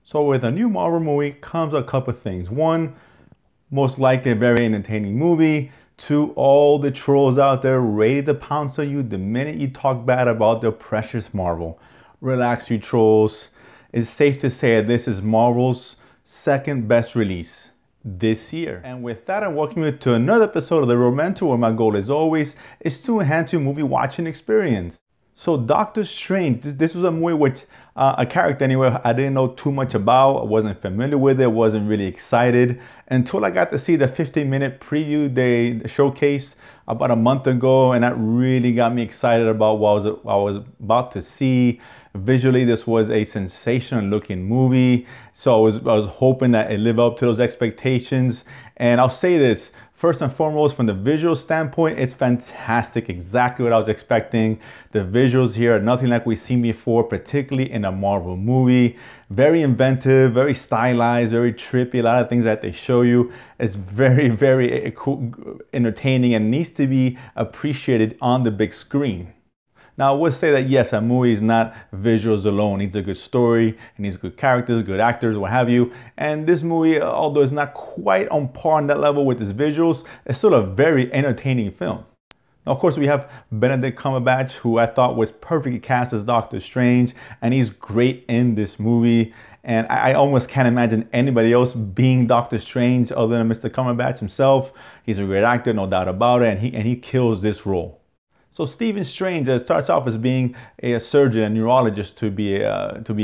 So with a new Marvel movie comes a couple of things. One, most likely a very entertaining movie. Two, all the trolls out there ready to pounce on you the minute you talk bad about their precious Marvel. Relax, you trolls. It's safe to say that this is Marvel's second best release this year. And with that, I welcome you to another episode of The Romanto, where my goal, as always, is to enhance your movie watching experience. So Doctor Strange, this was a movie which a character anyway I didn't know too much about. I wasn't familiar with it, wasn't really excited until I got to see the 15-minute preview day showcase about a month ago, and that really got me excited about what I was about to see. Visually, this was a sensational looking movie, so I was hoping that it lived up to those expectations. And I'll say this, first and foremost, from the visual standpoint, it's fantastic, exactly what I was expecting. The visuals here are nothing like we've seen before, particularly in a Marvel movie. Very inventive, very stylized, very trippy. A lot of things that they show you is very, very cool, entertaining, and needs to be appreciated on the big screen. Now, I would say that yes, a movie is not visuals alone. It needs a good story, it needs good characters, good actors, what have you. And this movie, although it's not quite on par on that level with its visuals, it's still a very entertaining film. Now, of course, we have Benedict Cumberbatch, who I thought was perfectly cast as Doctor Strange, and he's great in this movie. And I almost can't imagine anybody else being Doctor Strange other than Mr. Cumberbatch himself. He's a great actor, no doubt about it, and he kills this role. So Stephen Strange starts off as being a surgeon, a neurologist to be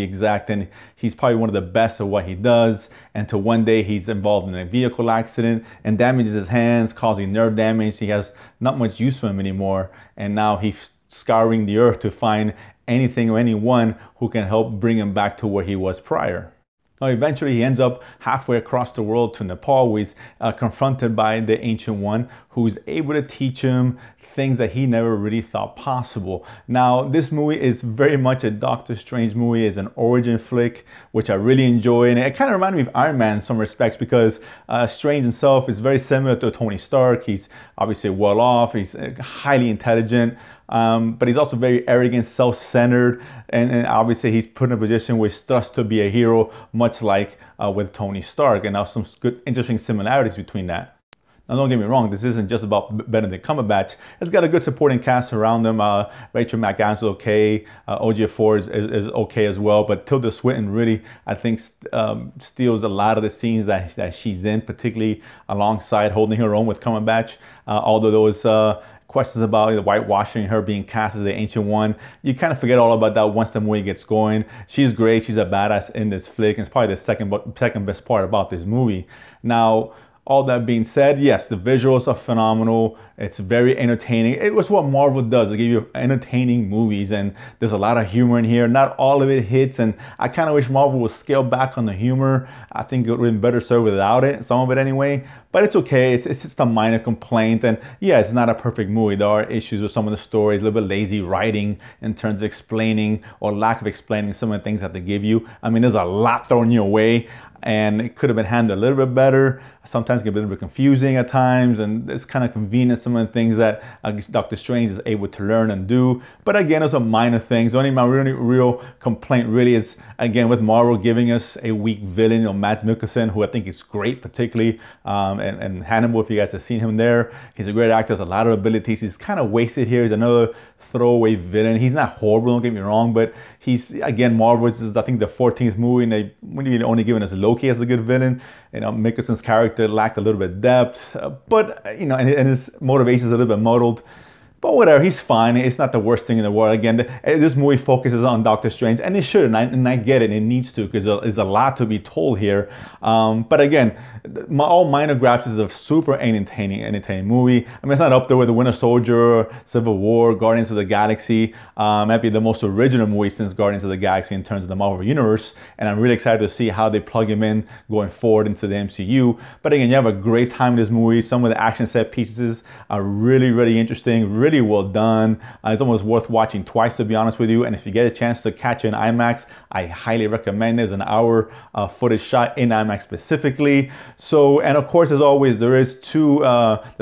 exact, and he's probably one of the best at what he does. Until one day he's involved in a vehicle accident and damages his hands, causing nerve damage. He has not much use for him anymore, and now he's scouring the earth to find anything or anyone who can help bring him back to where he was prior. Now, eventually he ends up halfway across the world to Nepal, where he's confronted by the Ancient One, who's able to teach him things that he never really thought possible. Now, this movie is very much a Doctor Strange movie. It's an origin flick, which I really enjoy. And it kind of reminded me of Iron Man in some respects, because Strange himself is very similar to Tony Stark. He's obviously well off, he's highly intelligent, but he's also very arrogant, self-centered, and obviously he's put in a position where he's thrust to be a hero, much like with Tony Stark. And now some good, interesting similarities between that. Now, don't get me wrong, this isn't just about Benedict Cumberbatch. It's got a good supporting cast around them. Rachel McAdams is okay. Ejiofor is okay as well. But Tilda Swinton really, I think, steals a lot of the scenes that she's in, particularly alongside holding her own with Cumberbatch. Although those questions about the whitewashing, her being cast as the Ancient One, you kind of forget all about that once the movie gets going. She's great. She's a badass in this flick, and it's probably the second best part about this movie. Now, all that being said, yes, the visuals are phenomenal. It's very entertaining. It was what Marvel does. They give you entertaining movies, and there's a lot of humor in here. Not all of it hits, and I kind of wish Marvel would scale back on the humor. I think it would have been better served without it, some of it anyway. But it's okay. It's just a minor complaint. And yeah, it's not a perfect movie. There are issues with some of the stories, a little bit lazy writing in terms of explaining or lack of explaining some of the things that they give you. I mean, there's a lot thrown your way, and it could have been handled a little bit better. Sometimes it can be a little bit confusing at times, and it's kind of convenient, some of the things that Doctor Strange is able to learn and do. But again, those are minor things. The only my real complaint really is, again, with Marvel giving us a weak villain, Mads Mikkelsen, who I think is great, particularly, and Hannibal, if you guys have seen him there. He's a great actor, has a lot of abilities. He's kind of wasted here. He's another throwaway villain. He's not horrible, don't get me wrong, but he's, again, Marvel, this is, I think, the 14th movie, and they really only given us Loki as a good villain. You know, Mikkelsen's character lacked a little bit of depth, but, you know, and his motivations are a little bit muddled. But whatever, he's fine. It's not the worst thing in the world. Again, this movie focuses on Doctor Strange, and it should, and I get it. It needs to, because there's a lot to be told here. But again, all minor gripes is a super entertaining movie. I mean, it's not up there with The Winter Soldier, Civil War, Guardians of the Galaxy. Might be the most original movie since Guardians of the Galaxy in terms of the Marvel Universe. And I'm really excited to see how they plug him in going forward into the MCU. But again, you have a great time in this movie. Some of the action set pieces are really, really interesting, really well done. It's almost worth watching twice, to be honest with you. And if you get a chance to catch it in IMAX, I highly recommend it. There's an hour footage shot in IMAX specifically. So, and of course, as always, there's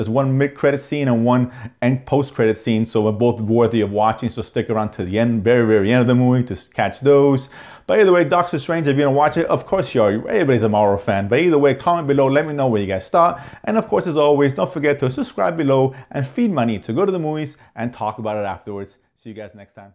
one mid-credit scene and one post-credit scene. So they're both worthy of watching. So stick around to the end, very, very end of the movie to catch those. But either way, Doctor Strange, if you're gonna watch it, of course you are. Everybody's a Marvel fan. But either way, comment below, let me know where you guys thought. And of course, as always, don't forget to subscribe below and feed my need to go to the movies and talk about it afterwards. See you guys next time.